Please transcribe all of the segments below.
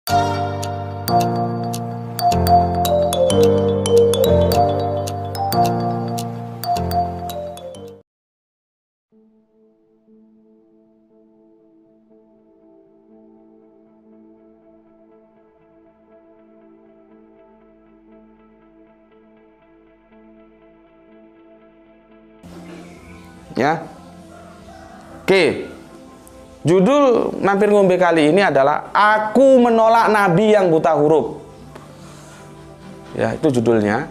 Ya. Oke. Judul Mampir Ngombe kali ini adalah Aku Menolak Nabi Yang Buta Huruf. Ya, itu judulnya.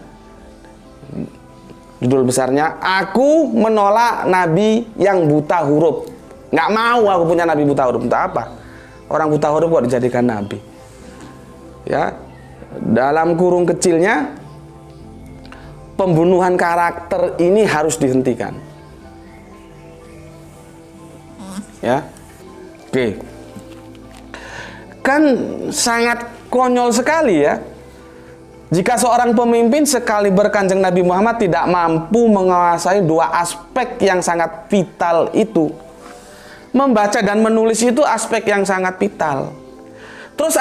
Judul besarnya Aku Menolak Nabi Yang Buta Huruf. Nggak mau aku punya nabi buta huruf. Entah apa. Orang buta huruf kok dijadikan nabi. Ya. Dalam kurung kecilnya, pembunuhan karakter ini harus dihentikan. Ya. Oke. Kan sangat konyol sekali ya jika seorang pemimpin sekaliber Kanjeng Nabi Muhammad tidak mampu menguasai dua aspek yang sangat vital itu. Membaca dan menulis itu aspek yang sangat vital. Terus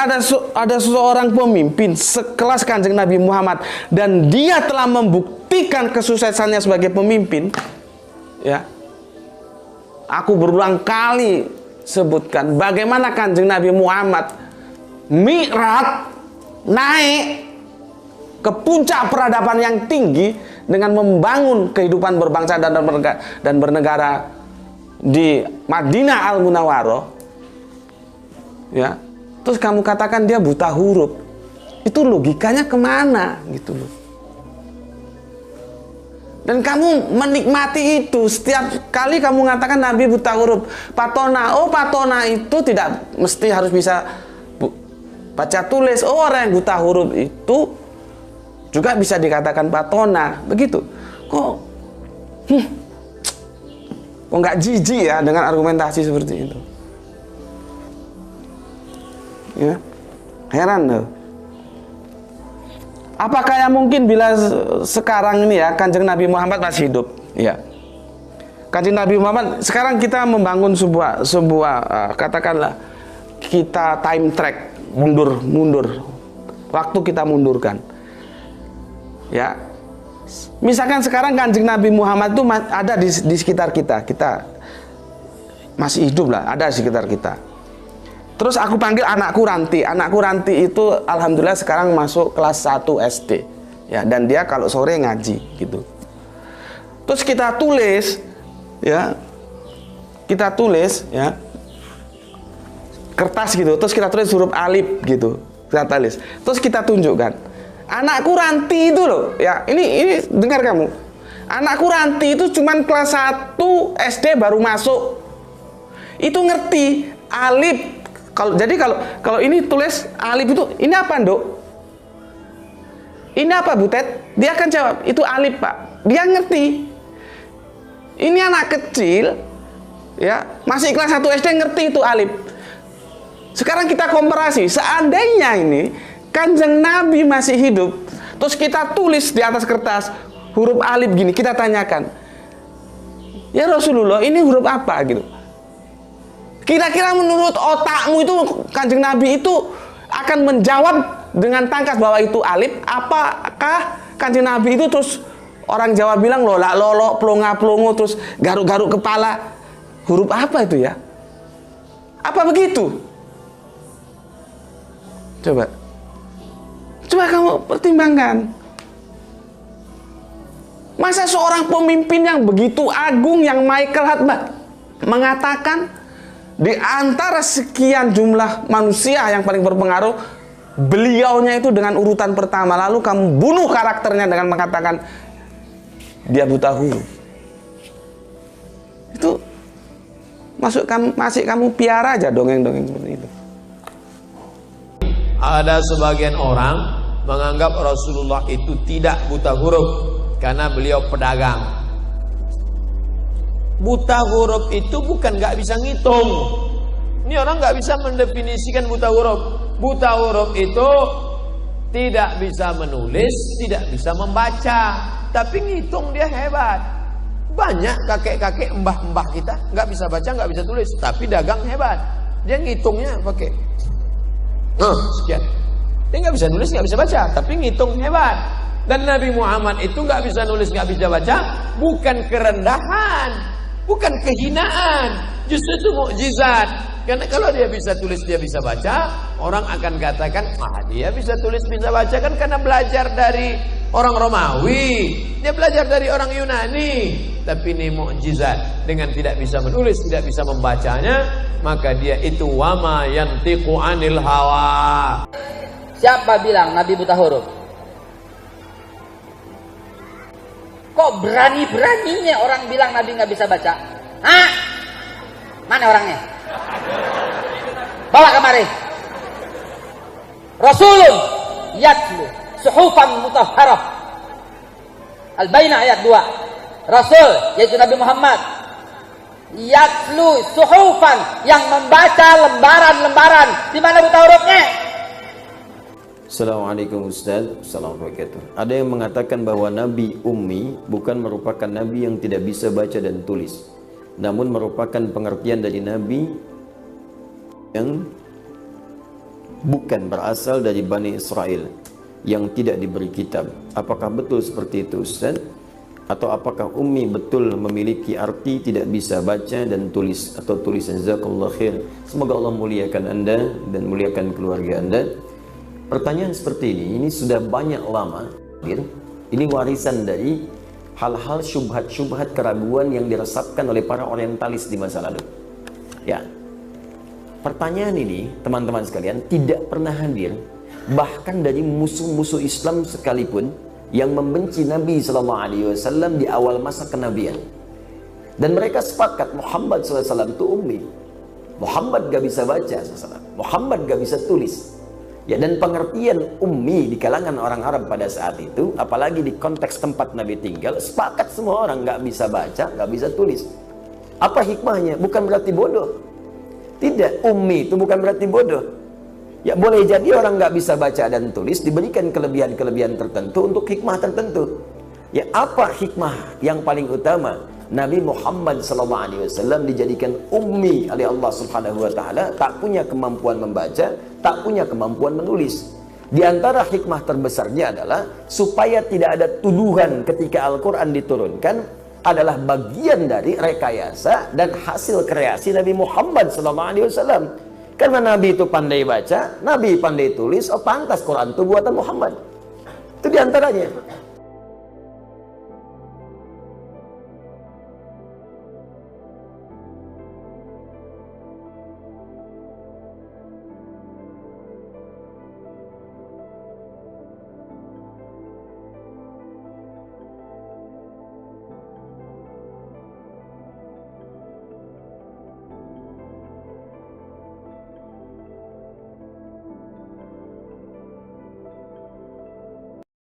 ada seorang pemimpin sekelas Kanjeng Nabi Muhammad dan dia telah membuktikan kesuksesannya sebagai pemimpin. Ya. Aku berulang kali sebutkan bagaimana Kanjeng Nabi Muhammad mi'raj, naik ke puncak peradaban yang tinggi dengan membangun kehidupan berbangsa dan bernegara di Madinah Al-Munawwaroh. Ya. Terus kamu katakan dia buta huruf. Itu logikanya kemana gitu loh. Dan kamu menikmati itu. Setiap kali kamu mengatakan Nabi buta huruf, Patona. Oh, Patona itu tidak mesti harus bisa baca tulis. Oh, orang yang buta huruf itu juga bisa dikatakan Patona. Begitu. Kok nggak jijik ya dengan argumentasi seperti itu. Ya, heran loh. Apakah yang mungkin bila sekarang ini ya Kanjeng Nabi Muhammad masih hidup? Ya. Kanjeng Nabi Muhammad sekarang kita membangun sebuah katakanlah kita time track, mundur. Waktu kita mundurkan. Ya. Misalkan sekarang Kanjeng Nabi Muhammad itu ada di sekitar kita. Kita masih hidup lah, ada di sekitar kita. Terus aku panggil anakku Ranti. Anakku Ranti itu alhamdulillah sekarang masuk kelas 1 SD. Ya, dan dia kalau sore ngaji gitu. Terus kita tulis ya. Kita tulis ya. Kertas gitu. Terus kita tulis huruf alif gitu. Kita tulis. Terus kita tunjukkan. Anakku Ranti itu loh, ya. Ini dengar kamu. Anakku Ranti itu cuman kelas 1 SD baru masuk. Itu ngerti alif. Kalau ini tulis alif itu, ini apa, Nduk? Ini apa, Butet? Dia akan jawab, itu alif, Pak. Dia ngerti. Ini anak kecil, ya, masih kelas 1 SD ngerti itu alif. Sekarang kita komparasi, seandainya ini Kanjeng Nabi masih hidup, terus kita tulis di atas kertas huruf alif gini, kita tanyakan, ya Rasulullah, ini huruf apa gitu? Kira-kira menurut otakmu itu Kanjeng Nabi itu akan menjawab dengan tangkas bahwa itu alif? Apakah Kanjeng Nabi itu terus orang Jawa bilang lolak lolok, plonga plongo, terus garuk-garuk kepala? Huruf apa itu ya? Apa begitu? Coba kamu pertimbangkan. Masa seorang pemimpin yang begitu agung, yang Michael Hartman mengatakan di antara sekian jumlah manusia yang paling berpengaruh, beliaunya itu dengan urutan pertama, lalu kamu bunuh karakternya dengan mengatakan dia buta huruf. Itu masih kamu piara aja dongeng-dongeng seperti itu. Ada sebagian orang menganggap Rasulullah itu tidak buta huruf karena beliau pedagang. Buta huruf itu bukan nggak bisa ngitung. Ini orang nggak bisa mendefinisikan buta huruf. Buta huruf itu tidak bisa menulis, tidak bisa membaca, tapi ngitung dia hebat. Banyak kakek-kakek, mbah-mbah kita nggak bisa baca, nggak bisa tulis, tapi dagang hebat. Dia ngitungnya pakai Sekian. Dia nggak bisa nulis, nggak bisa baca, tapi ngitung hebat. Dan Nabi Muhammad itu nggak bisa nulis, nggak bisa baca, bukan kerendahan, bukan kehinaan, justru itu mukjizat. Karena kalau dia bisa tulis, dia bisa baca, orang akan katakan, dia bisa tulis, bisa baca kan karena belajar dari orang Romawi, dia belajar dari orang Yunani. Tapi ini mukjizat, dengan tidak bisa menulis, tidak bisa membacanya, maka dia itu wama yantiqu anil hawa. Siapa bilang Nabi buta huruf? Kok berani-beraninya orang bilang Nabi nggak bisa baca? Hah? Mana orangnya? Bawa kemari. Rasulun yatlu suhufan mutahharah. Al-Bainah ayat 2. Rasul yaitu Nabi Muhammad yatlu suhufan, yang membaca lembaran-lembaran. Di mana buta hurufnya? Assalamualaikum Ustaz. Assalamualaikum. Ada yang mengatakan bahwa Nabi Ummi bukan merupakan Nabi yang tidak bisa baca dan tulis, namun merupakan pengertian dari Nabi yang bukan berasal dari Bani Israel yang tidak diberi kitab. Apakah betul seperti itu Ustaz? Atau apakah Ummi betul memiliki arti tidak bisa baca dan tulis atau tulisan? Jazakallahu khair. Semoga Allah muliakan Anda dan muliakan keluarga Anda. Pertanyaan seperti ini sudah banyak lama. Ini warisan dari hal-hal syubhat-syubhat keraguan yang diresapkan oleh para orientalis di masa lalu. Ya, pertanyaan ini teman-teman sekalian tidak pernah hadir, bahkan dari musuh-musuh Islam sekalipun yang membenci Nabi SAW di awal masa kenabian. Dan mereka sepakat Muhammad SAW itu ummi. Muhammad gak bisa baca SAW. Muhammad gak bisa tulis. Ya, dan pengertian ummi di kalangan orang Arab pada saat itu, apalagi di konteks tempat Nabi tinggal, sepakat semua orang nggak bisa baca, nggak bisa tulis. Apa hikmahnya? Bukan berarti bodoh. Tidak, ummi itu bukan berarti bodoh. Ya, boleh jadi orang nggak bisa baca dan tulis diberikan kelebihan-kelebihan tertentu untuk hikmah tertentu. Ya, apa hikmah yang paling utama? Nabi Muhammad SAW dijadikan ummi oleh Allah Subhanahu wa taala, tak punya kemampuan membaca, tak punya kemampuan menulis. Di antara hikmah terbesarnya adalah supaya tidak ada tuduhan ketika Al-Qur'an diturunkan adalah bagian dari rekayasa dan hasil kreasi Nabi Muhammad SAW. Karena Nabi itu pandai baca, Nabi pandai tulis, pantas Quran itu buatan Muhammad. Itu diantaranya.